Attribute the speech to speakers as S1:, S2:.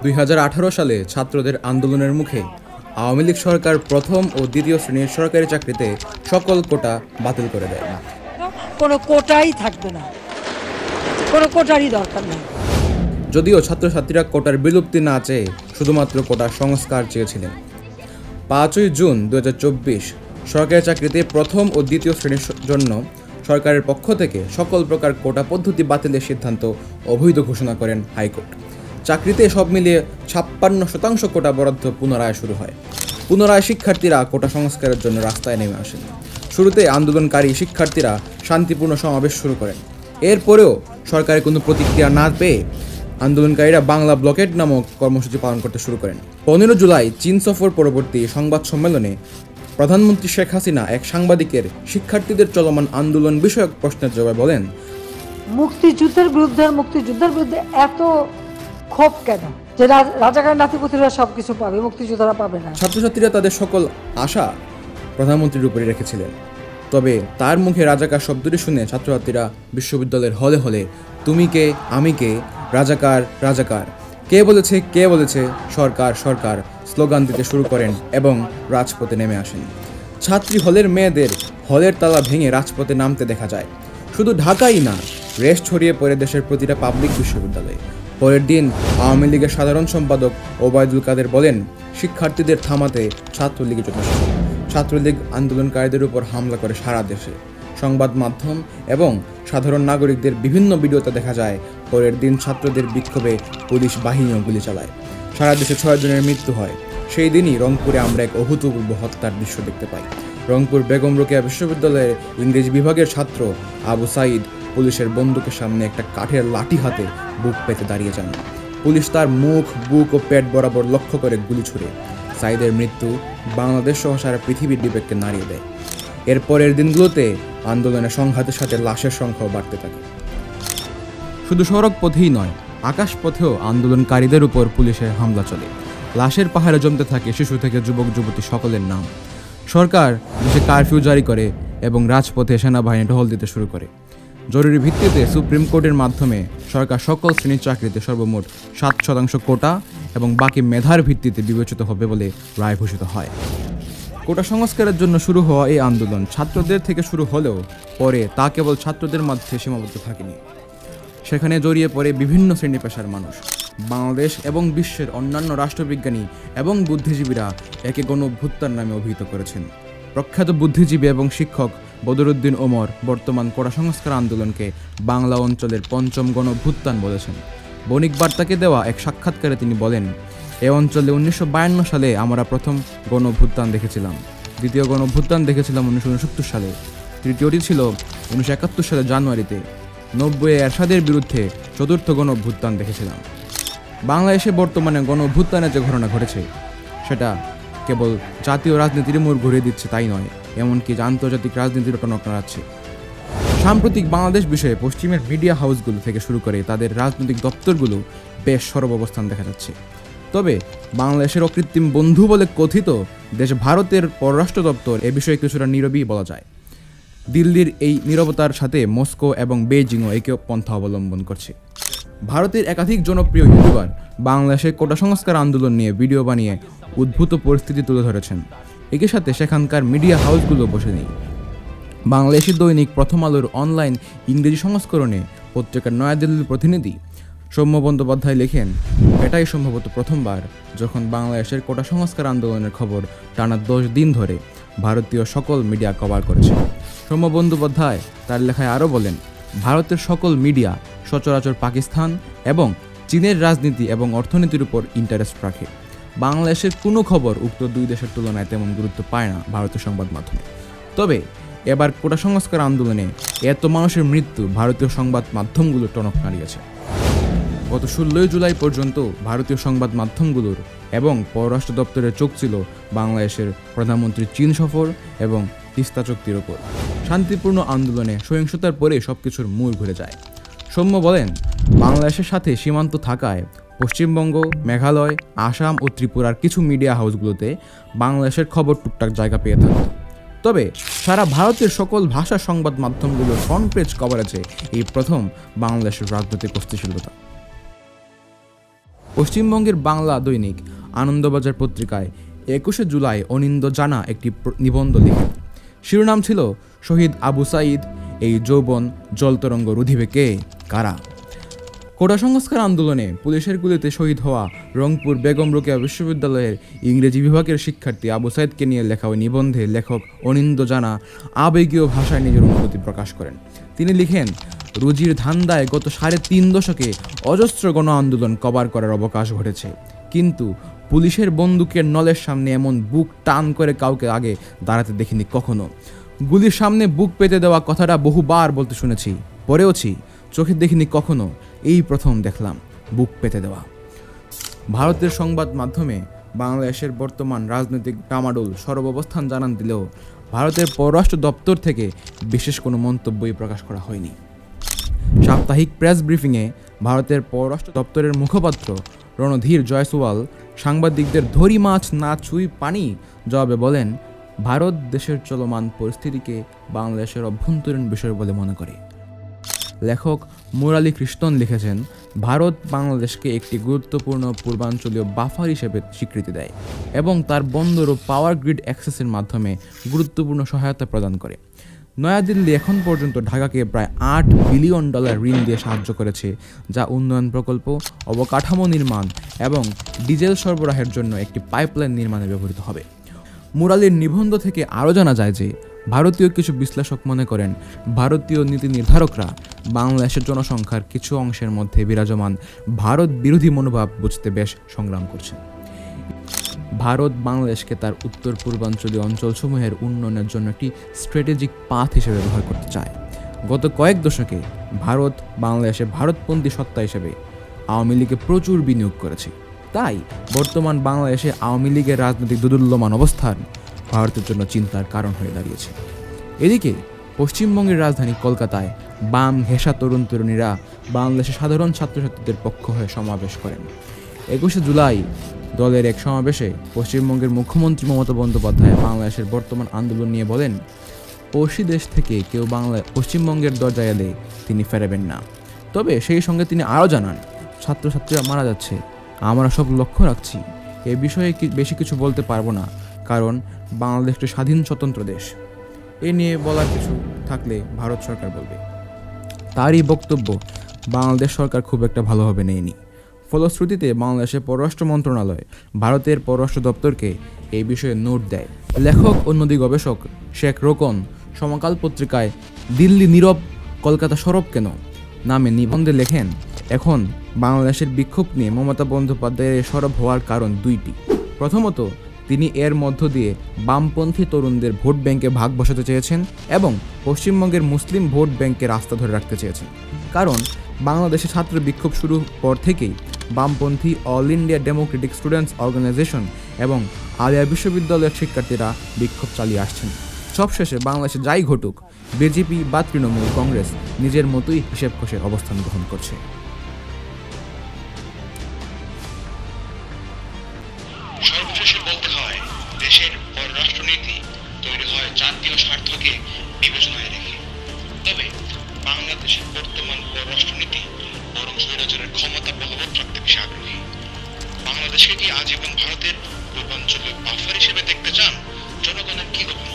S1: 2018 সালে ছাত্রদের আন্দোলনের মুখে আওয়ামী লীগ সরকার প্রথম ও দ্বিতীয় শ্রেণীর সরকারি চাকরিতে সকল কোটা বাতিল করে দেয়।
S2: কোনো কোটাই থাকবে না, কোনো কোটারই দরকার নেই।
S1: যদিও ছাত্রছাত্রীরা কোটার বিলুপ্তি না চেয়ে শুধুমাত্র কোটার সংস্কার চেয়েছিলেন। 5ই জুন 2024 সরকারি চাকরিতে প্রথম ও দ্বিতীয় শ্রেণীর জন্য সরকারের পক্ষ থেকে সকল প্রকার কোটা পদ্ধতি বাতিলের সিদ্ধান্ত অবৈধ ঘোষণা করেন হাইকোর্ট। চাকরিতে সব মিলিয়ে 56% কোটা বরাদ্দ পুনরায় শুরু হয়। পুনরায় শিক্ষার্থীরা কোটা সংস্কারের জন্য রাস্তায় নেমে আসেন। শুরুতে আন্দোলনকারী শিক্ষার্থীরা শান্তিপূর্ণ সমাবেশ শুরু করেন। এরপরেও সরকারের কোনো প্রতিক্রিয়া না পেয়ে আন্দোলনকারীরা বাংলা ব্লকেট নামক কর্মসূচি পালন করতে শুরু করেন। 15 জুলাই চীন সফর পরবর্তী সংবাদ সম্মেলনে প্রধানমন্ত্রী শেখ হাসিনা এক সাংবাদিকের শিক্ষার্থীদের চলমান আন্দোলন বিষয়ক প্রশ্নের জবাবে বলেন,
S2: মুক্তিযুদ্ধের বিরুদ্ধে এত ক্ষোভ কেন যে রাজাকার নাতিপুতিরা সবকিছু পাবে, মুক্তিযোদ্ধারা পাবে না?
S1: ছাত্রছাত্রীরা তাদের সকল আশা প্রধানমন্ত্রীর উপরে রেখেছিলেন। তবে তার মুখে রাজাকার শব্দটি শুনে ছাত্রছাত্রীরা বিশ্ববিদ্যালয়ের হলে হলে তুমি কে আমি কে, রাজাকার রাজাকার, কে বলেছে সরকার সরকার স্লোগান দিতে শুরু করেন এবং রাজপথে নেমে আসেন। ছাত্রী হলের মেয়েদের হলের তালা ভেঙে রাজপথে নামতে দেখা যায়। শুধু ঢাকাই না, রেশ ছড়িয়ে পড়ে দেশের প্রতিটা পাবলিক বিশ্ববিদ্যালয়ে। পরের দিন আওয়ামী লীগের সাধারণ সম্পাদক ওবায়দুল কাদের বলেন, শিক্ষার্থীদের থামাতে ছাত্রলীগই যথেষ্ট। ছাত্রলীগ আন্দোলনকারীদের উপর হামলা করে সারা দেশে। সংবাদ মাধ্যম এবং সাধারণ নাগরিকদের বিভিন্ন ভিডিওতে দেখা যায় পরের দিন ছাত্রদের বিক্ষোভে পুলিশ বাহিনীও গুলি চালায়। সারা দেশে 6 জনের মৃত্যু হয়। সেই দিনই রংপুরে আমরা এক অভূতপূর্ব হত্যার দৃশ্য দেখতে পাই। রংপুর বেগম রোকেয়া বিশ্ববিদ্যালয়ের ইংরেজি বিভাগের ছাত্র আবু সাইদ পুলিশের বন্দুকের সামনে একটা কাঠের লাঠি হাতে বুক পেতে দাঁড়িয়ে যান। পুলিশ তার মুখ, বুক ও পেট বরাবর লক্ষ্য করে গুলি ছুড়ে। সাইদের মৃত্যু বাংলাদেশ সহ সারা পৃথিবীর বিবেককে নাড়িয়ে দেয়। এরপরের দিনগুলোতে আন্দোলনের সংঘাতের সাথে লাশের সংখ্যাও বাড়তে থাকে। শুধু সড়ক পথেই নয়, আকাশ পথেও আন্দোলনকারীদের উপর পুলিশের হামলা চলে। লাশের পাহাড়ে জমতে থাকে শিশু থেকে যুবক যুবতী সকলের নাম। সরকার দেশে কারফিউ জারি করে এবং রাজপথে সেনাবাহিনী টহল দিতে শুরু করে। জরুরি ভিত্তিতে সুপ্রিম কোর্টের মাধ্যমে সরকার সকল শ্রেণীর চাকরিতে সর্বমোট 7% কোটা এবং বাকি মেধার ভিত্তিতে বিবেচিত হবে বলে রায় ঘোষিত হয়। কোটা সংস্কারের জন্য শুরু হওয়া এই আন্দোলন ছাত্রদের থেকে শুরু হলেও পরে তা কেবল ছাত্রদের মধ্যে সীমাবদ্ধ থাকেনি। সেখানে জড়িয়ে পড়ে বিভিন্ন শ্রেণী পেশার মানুষ। বাংলাদেশ এবং বিশ্বের অন্যান্য রাষ্ট্রবিজ্ঞানী এবং বুদ্ধিজীবীরা একে গণ অভ্যুত্থান নামে অভিহিত করেছেন। প্রখ্যাত বুদ্ধিজীবী এবং শিক্ষক বদরুদ্দিন ওমর বর্তমান কোটা সংস্কার আন্দোলনকে বাংলা অঞ্চলের 5ম গণ অভ্যুত্থান বলেছেন। বণিক বার্তাকে দেওয়া এক সাক্ষাৎকারে তিনি বলেন, এ অঞ্চলে 1952 সালে আমরা প্রথম গণ অভ্যুত্থান দেখেছিলাম, দ্বিতীয় গণ অভ্যুত্থান দেখেছিলাম 1969 সালে, তৃতীয়টি ছিল 1971 সালের জানুয়ারিতে, 90-এ এরশাদের বিরুদ্ধে চতুর্থ গণ অভ্যুত্থান দেখেছিলাম। বাংলাদেশে বর্তমানে গণ অভ্যুত্থানের যে ঘটনা ঘটেছে সেটা কেবল জাতীয় রাজনীতির মোড় ঘুরিয়ে দিচ্ছে তাই নয়, এমনকি আন্তর্জাতিক রাজনীতির টনক নাড়াচ্ছে। সাম্প্রতিক বাংলাদেশ বিষয়ে পশ্চিমের মিডিয়া হাউসগুলো থেকে শুরু করে তাদের রাজনৈতিক দপ্তরগুলো বেশ সরব অবস্থান দেখা যাচ্ছে। তবে বাংলাদেশের অকৃত্রিম বন্ধু বলে কথিত দেশ ভারতের পররাষ্ট্র দপ্তর এ বিষয়ে কিছুটা নীরবই বলা যায়। দিল্লির এই নীরবতার সাথে মস্কো এবং বেইজিংও একই পন্থা অবলম্বন করছে। ভারতের একাধিক জনপ্রিয় ইউটিউবার বাংলাদেশের কোটা সংস্কার আন্দোলন নিয়ে ভিডিও বানিয়ে উদ্ভূত পরিস্থিতি তুলে ধরেছেন। একই সাথে সেখানকার মিডিয়া হাউসগুলো বসে নেই। বাংলাদেশি দৈনিক প্রথম আলোর অনলাইন ইংরেজি সংস্করণে পত্রিকার নয়াদিল্লির প্রতিনিধি সৌম্য বন্দ্যোপাধ্যায় লেখেন, এটাই সম্ভবত প্রথমবার যখন বাংলাদেশের কোটা সংস্কার আন্দোলনের খবর টানা 10 দিন ধরে ভারতীয় সকল মিডিয়া কভার করেছে। সৌম্য বন্দ্যোপাধ্যায় তার লেখায় আরও বলেন, ভারতের সকল মিডিয়া সচরাচর পাকিস্তান এবং চীনের রাজনীতি এবং অর্থনীতির উপর ইন্টারেস্ট রাখে। বাংলাদেশের কোনো খবর উক্ত দুই দেশের তুলনায় তেমন গুরুত্ব পায় না ভারতীয় সংবাদ মাধ্যমে। তবে এবার কোটা সংস্কার আন্দোলনে এত মানুষের মৃত্যু ভারতীয় সংবাদ মাধ্যমগুলো টনক নাড়িয়েছে। গত 16 জুলাই পর্যন্ত ভারতীয় সংবাদ মাধ্যমগুলোর এবং পররাষ্ট্র দপ্তরের চোখ ছিল বাংলাদেশের প্রধানমন্ত্রীর চীন সফর এবং তিস্তা চুক্তির ওপর। শান্তিপূর্ণ আন্দোলনে সহিংসতার পরে সবকিছুর মূল ঘুরে যায়। সৌম্য বলেন, বাংলাদেশের সাথে সীমান্ত থাকায় পশ্চিমবঙ্গ, মেঘালয়, আসাম ও ত্রিপুরার কিছু মিডিয়া হাউসগুলোতে বাংলাদেশের খবর টুকটাক জায়গা পেয়ে থাকে। তবে সারা ভারতের সকল ভাষার সংবাদ মাধ্যমগুলোর ফ্রন্ট পেজ কভারেজে এই প্রথম বাংলাদেশের রাজনৈতিক অস্থিতিশীলতা। পশ্চিমবঙ্গের বাংলা দৈনিক আনন্দবাজার পত্রিকায় 21শে জুলাই অনিন্দ জানা একটি নিবন্ধ লিখেন। শিরোনাম ছিল শহীদ আবু সাঈদ, এই যৌবন জলতরঙ্গ রুধিবে কে কারা। কোটা সংস্কার আন্দোলনে পুলিশের গুলিতে শহীদ হওয়া রংপুর বেগম রোকেয়া বিশ্ববিদ্যালয়ের ইংরেজি বিভাগের শিক্ষার্থী আবু সাঈদকে নিয়ে লেখা ওই নিবন্ধে লেখক অনিন্দ জানা আবেগীয় ভাষায় নিজের অনুভূতি প্রকাশ করেন। তিনি লিখেন, রুজির ধান্দায় গত 3.5 দশকে অজস্র গণ আন্দোলন কভার করার অবকাশ ঘটেছে, কিন্তু পুলিশের বন্দুকের নলের সামনে এমন বুক টান করে কাউকে আগে দাঁড়াতে দেখিনি কখনো। গুলির সামনে বুক পেতে দেওয়া কথাটা বহুবার বলতে শুনেছি, পড়েওছি, চোখে দেখিনি কখনো, এই প্রথম দেখলাম বুক পেতে দেওয়া। ভারতের সংবাদ মাধ্যমে বাংলাদেশের বর্তমান রাজনৈতিক ডামাডোল সর্বাবস্থান জানান দিলেও ভারতের পররাষ্ট্র দপ্তর থেকে বিশেষ কোনো মন্তব্যই প্রকাশ করা হয়নি। সাপ্তাহিক প্রেস ব্রিফিংয়ে ভারতের পররাষ্ট্র দপ্তরের মুখপাত্র রণধীর জয়সওয়াল সাংবাদিকদের ধরি মাছ না ছুঁই পানি জবাবে বলেন, ভারত দেশের চলমান পরিস্থিতিকে বাংলাদেশের অভ্যন্তরীণ বিষয় বলে মনে করে। লেখক মুরালি কৃষ্ণন লিখেছেন, ভারত বাংলাদেশকে একটি গুরুত্বপূর্ণ পূর্বাঞ্চলীয় বাফার হিসেবে স্বীকৃতি দেয় এবং তার বন্দর ও পাওয়ার গ্রিড অ্যাক্সেসের মাধ্যমে গুরুত্বপূর্ণ সহায়তা প্রদান করে। নয়াদিল্লি এখন পর্যন্ত ঢাকাকে প্রায় $8 বিলিয়ন ঋণ দিয়ে সাহায্য করেছে, যা উন্নয়ন প্রকল্প, অবকাঠামো নির্মাণ এবং ডিজেল সরবরাহের জন্য একটি পাইপলাইন নির্মাণে ব্যবহৃত হবে। মুরালির নিবন্ধ থেকে আরও জানা যায় যে ভারতীয় কিছু বিশ্লেষক মনে করেন ভারতীয় নীতি নির্ধারকরা বাংলাদেশের জনসংখ্যার কিছু অংশের মধ্যে বিরাজমান ভারত বিরোধী মনোভাব বুঝতে বেশ সংগ্রাম করছে। ভারত বাংলাদেশকে তার উত্তর পূর্বাঞ্চলীয় অঞ্চলসমূহের উন্নয়নের জন্য একটি স্ট্র্যাটেজিক পাথ হিসেবে ব্যবহার করতে চায়। গত কয়েক দশকে ভারত বাংলাদেশে ভারতপন্থী সত্তা হিসেবে আওয়ামী লীগে প্রচুর বিনিয়োগ করেছে। তাই বর্তমান বাংলাদেশে আওয়ামী লীগের রাজনৈতিক দোদুল্যমান অবস্থান ভারতের জন্য চিন্তার কারণ হয়ে দাঁড়িয়েছে। এদিকে পশ্চিমবঙ্গের রাজধানী কলকাতায় বাম ঘেঁষা তরুণ তরুণীরা বাংলাদেশের সাধারণ ছাত্রছাত্রীদের পক্ষ হয়ে সমাবেশ করেন। 21শে জুলাই দলের এক সমাবেশে পশ্চিমবঙ্গের মুখ্যমন্ত্রী মমতা বন্দ্যোপাধ্যায় বাংলাদেশের বর্তমান আন্দোলন নিয়ে বলেন, পড়শি দেশ থেকে কেউ পশ্চিমবঙ্গের দরজায় এলে তিনি ফেরাবেন না। তবে সেই সঙ্গে তিনি আরও জানান, ছাত্রছাত্রীরা মারা যাচ্ছে, আমরা সব লক্ষ্য রাখছি, এ বিষয়ে বেশি কিছু বলতে পারবো না, কারণ বাংলাদেশ একটি স্বাধীন স্বতন্ত্র দেশ। এ নিয়ে বলার কিছু থাকলে ভারত সরকার বলবে। তারই বক্তব্য বাংলাদেশ সরকার খুব একটা ভালোভাবে নেয়নি। ফলশ্রুতিতে বাংলাদেশের পররাষ্ট্র মন্ত্রণালয় ভারতের পররাষ্ট্র দপ্তরকে এই বিষয়ে নোট দেয়। লেখক ও নদী গবেষক শেখ রোকন সমকাল পত্রিকায় দিল্লি নীরব, কলকাতা সরব কেন নামে নিবন্ধে লেখেন, এখন বাংলাদেশের বিক্ষোভ নিয়ে মমতা বন্দ্যোপাধ্যায়ের সরব হওয়ার কারণ দুইটি। প্রথমত, তিনি এর মধ্য দিয়ে বামপন্থী তরুণদের ভোট ব্যাংকে ভাগ বসাতে চেয়েছেন এবং পশ্চিমবঙ্গের মুসলিম ভোট ব্যাংকে রাস্তা ধরে রাখতে চেয়েছেন। কারণ বাংলাদেশে ছাত্র বিক্ষোভ শুরু পর থেকেই বামপন্থী All India Democratic Students Organisation এবং আলিয়া বিশ্ববিদ্যালয়ের শিক্ষার্থীরা বিক্ষোভ চালিয়ে আসছেন। সবশেষে বাংলাদেশে যাই ঘটুক, বিজেপি বা তৃণমূল কংগ্রেস নিজের মতোই হিসেব কষে অবস্থান গ্রহণ করছে।
S3: সর্বশেষে বলতে হয়, দেশের পররাষ্ট্রনীতি তৈরি হয় জাতীয় স্বার্থকে বিবেচনায় রেখে। তবে বাংলাদেশের বর্তমান পররাষ্ট্রনীতি বরং স্বৈরাচারের ক্ষমতা বলবৎ রাখতে বেশি আগ্রহী। বাংলাদেশকে কি আজীবন ভারতের পূর্বাঞ্চলীয় বাফার হিসেবে দেখতে চান? জনগণের কি লক্ষ্য?